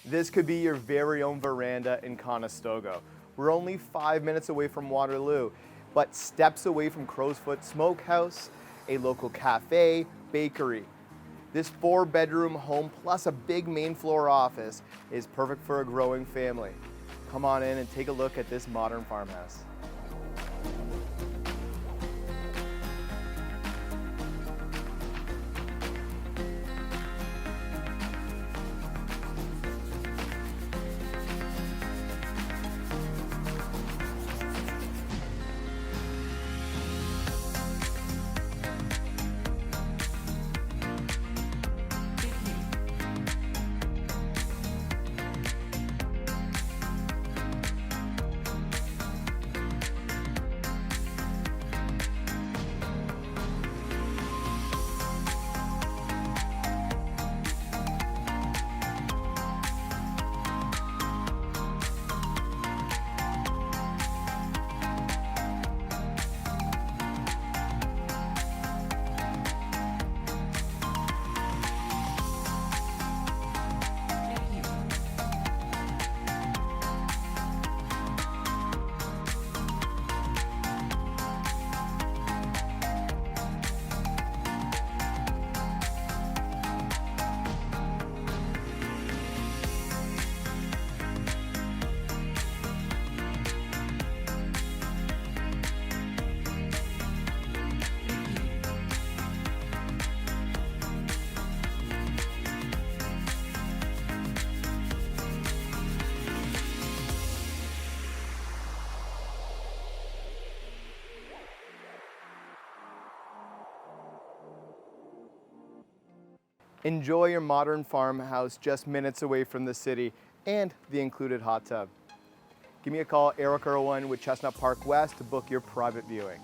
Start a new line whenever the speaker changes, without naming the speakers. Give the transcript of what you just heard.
This could be your very own veranda in Conestogo. We're only 5 minutes away from Waterloo, but steps away from Crowsfoot Smokehouse, a local cafe, bakery. This 4-bedroom home plus a big main floor office is perfect for a growing family. Come on in and take a look at this modern farmhouse. Enjoy your modern farmhouse just minutes away from the city and the included hot tub. Give me a call, Erik or Erwin with Chestnut Park West, to book your private viewing.